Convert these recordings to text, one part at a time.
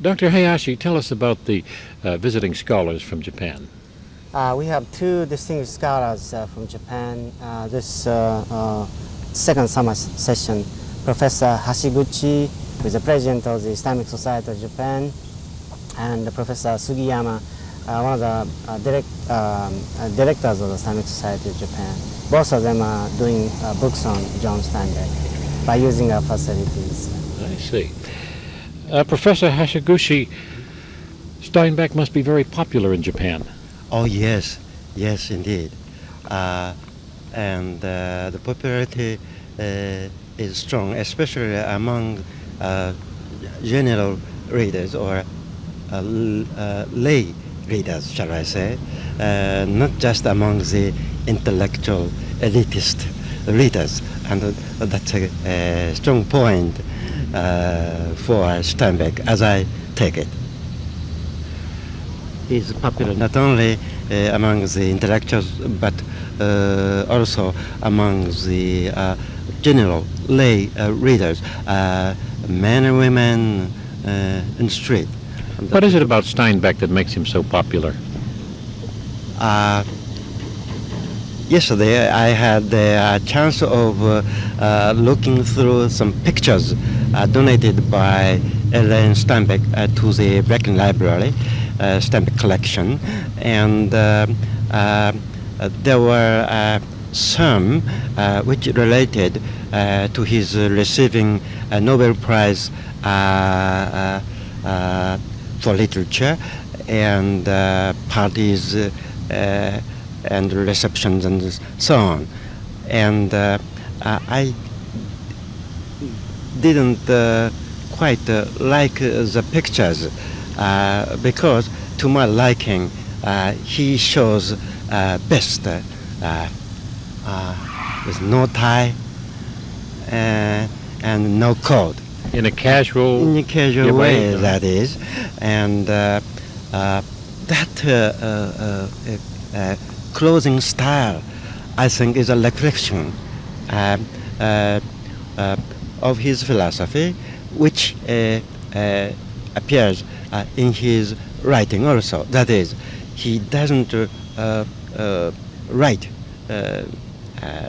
Dr. Hayashi, tell us about the visiting scholars from Japan. We have two distinguished scholars from Japan. This second summer session, Professor Hashiguchi, who is the president of the Islamic Society of Japan, and Professor Sugiyama, one of the directors of the Islamic Society of Japan. Both of them are doing books on John Steinbeck by using our facilities. I see. Professor Hashiguchi, Steinbeck must be very popular in Japan. Oh yes, yes indeed. And the popularity is strong, especially among general readers or lay readers, shall I say, not just among the intellectual elitist readers. And that's a strong point for Steinbeck, as I take it. He's popular not only among the intellectuals, but also among the general lay readers, men and women in the street. What is it about Steinbeck that makes him so popular? Yesterday I had the chance of looking through some pictures donated by Ellen Steinbeck to the Bracken Library, Steinbeck Collection, and there were some which related to his receiving a Nobel Prize for literature, and parties and receptions and so on. And I didn't quite like the pictures because, to my liking, he shows best with no tie and no coat. In a casual way, that is. And that clothing style, I think, is a reflection of his philosophy, which appears in his writing also. That is, he doesn't write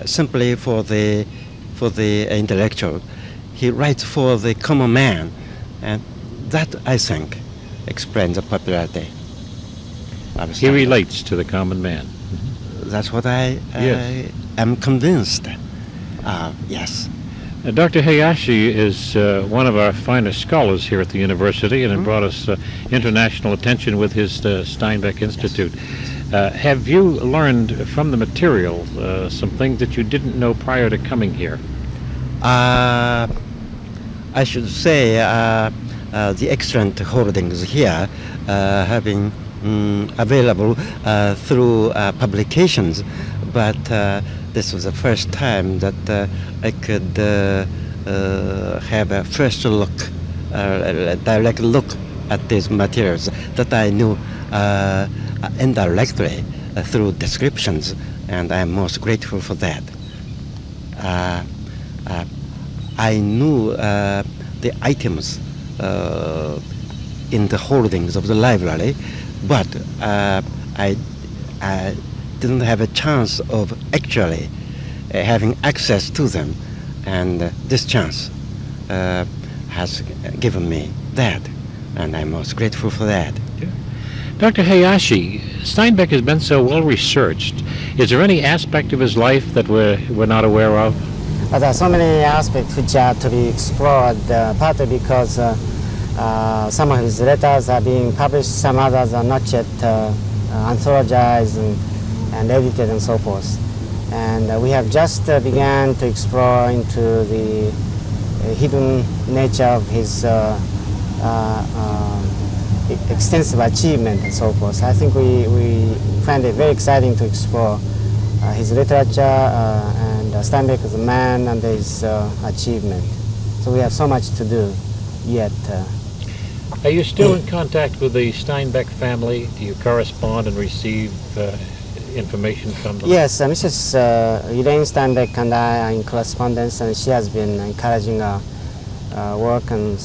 simply for the intellectual. He writes for the common man, and that, I think, explains the popularity. He relates to the common man. That's what I am convinced. Yes. Dr. Hayashi is one of our finest scholars here at the university, and it brought us international attention with his Steinbeck Institute. Have you learned from the material some things that you didn't know prior to coming here? I should say the excellent holdings here have been available through publications, but this was the first time that I could have a first look, a direct look at these materials that I knew indirectly through descriptions, and I'm most grateful for that. I knew the items in the holdings of the library, but I didn't have a chance of actually having access to them, and this chance has given me that, and I'm most grateful for that. Dr. Hayashi, Steinbeck has been so well researched. Is there any aspect of his life that we're not aware of? There are so many aspects which are to be explored, partly because some of his letters are being published, some others are not yet anthologized and edited and so forth. And we have just began to explore into the hidden nature of his extensive achievement and so forth. I think we find it very exciting to explore his literature and Steinbeck as a man and his achievement. So we have so much to do yet. Are you still in contact with the Steinbeck family? Do you correspond and receive information from them? Yes, Mrs. Elaine Steinbeck and I are in correspondence, and she has been encouraging work, and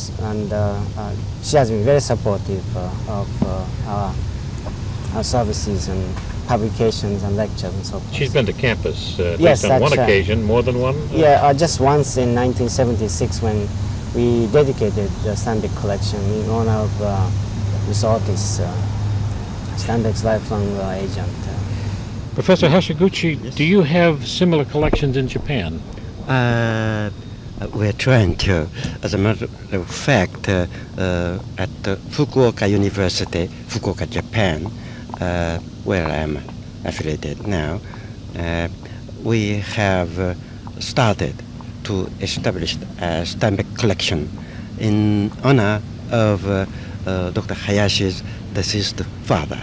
she has been very supportive of our services and publications and lectures and so forth. She's been to campus at Yes, least on one that's right. occasion, more than one? Yeah, just once in 1976 when we dedicated the Steinbeck Collection in honor of this artist, Steinbeck's lifelong agent. Professor Hashiguchi, do you have similar collections in Japan? We're trying to. As a matter of fact, at Fukuoka University, Fukuoka, Japan, where I'm affiliated now, we have started to establish a Steinbeck Collection in honor of Dr. Hayashi's deceased father.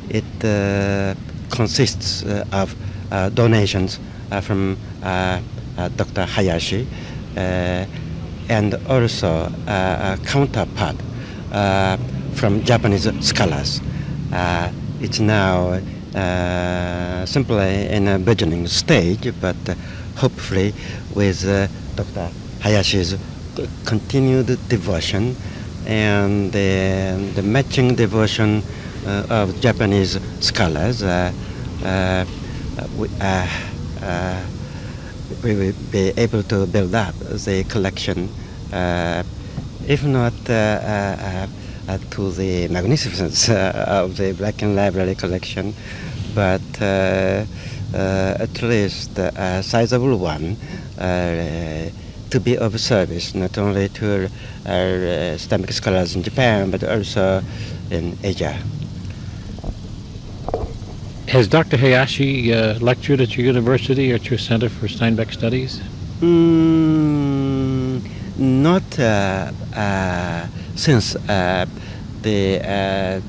It consists of donations from Dr. Hayashi and also a counterpart from Japanese scholars. It's now simply in a burgeoning stage, but hopefully with Dr. Hayashi's continued devotion and the matching devotion of Japanese scholars, we will be able to build up the collection, if not to the magnificence of the Bracken Library collection, but at least a sizable one to be of service not only to our Steinbeck scholars in Japan, but also in Asia. Has Dr. Hayashi lectured at your university, at your Center for Steinbeck Studies? Not since the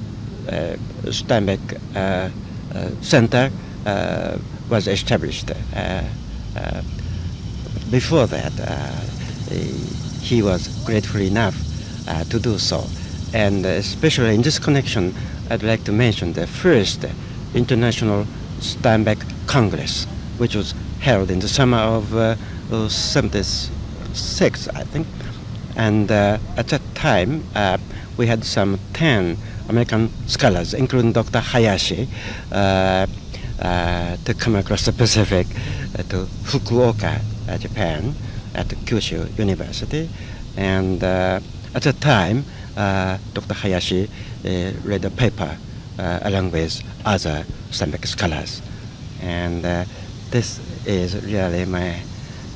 Steinbeck Center was established. Before that, he was grateful enough to do so. And especially in this connection, I'd like to mention the first International Steinbeck Congress, which was held in the summer of 76, I think. And at that time, we had some 10 American scholars, including Dr. Hayashi, to come across the Pacific to Fukuoka, Japan, at Kyushu University. And at that time, Dr. Hayashi read a paper along with other Steinbeck scholars. And this is really my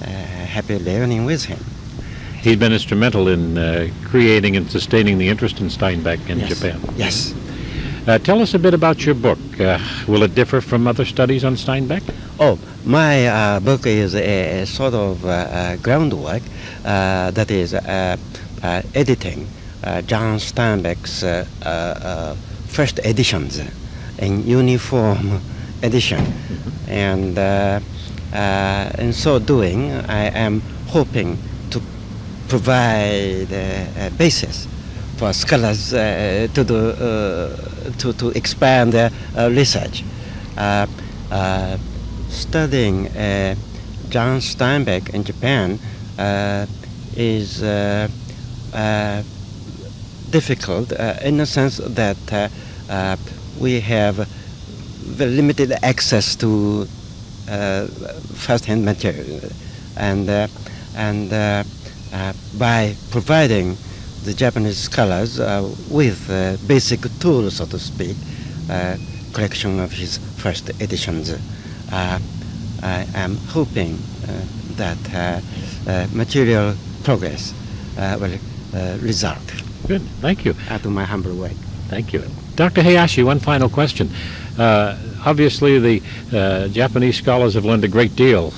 happy learning with him. He's been instrumental in creating and sustaining the interest in Steinbeck in Yes. Japan. Yes. Tell us a bit about your book. Will it differ from other studies on Steinbeck? Oh, my book is a sort of groundwork that is editing John Steinbeck's first editions in uniform edition. Mm-hmm. And in so doing, I am hoping to provide a basis for scholars to expand their research. Studying John Steinbeck in Japan is difficult in the sense that we have very limited access to first-hand material, and by providing the Japanese scholars with basic tools, so to speak, collection of his first editions, I am hoping that material progress will result. Good, thank you. To my humble way. Thank you. Dr. Hayashi, one final question. Obviously, the Japanese scholars have learned a great deal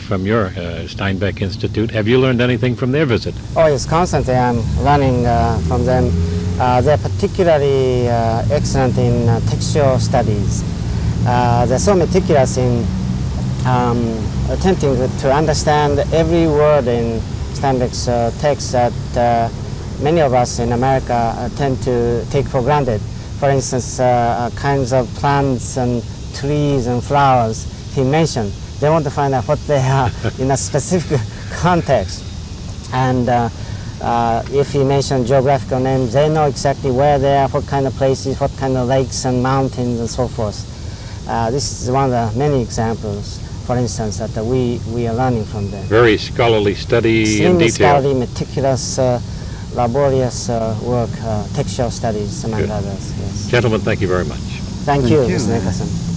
from your Steinbeck Institute. Have you learned anything from their visit? Oh yes, constantly I'm learning from them. They're particularly excellent in textual studies. They're so meticulous in attempting to understand every word in Steinbeck's text that many of us in America tend to take for granted. For instance, kinds of plants and trees and flowers he mentioned. They want to find out what they are in a specific context. And if you mention geographical names, they know exactly where they are, what kind of places, what kind of lakes and mountains and so forth. This is one of the many examples, for instance, that we are learning from them. Very scholarly study in Extremely detail. scholarly, meticulous, laborious work, textual studies, among Good. others. Yes. Gentlemen, thank you very much. Thank you, you. Mr. Nickerson.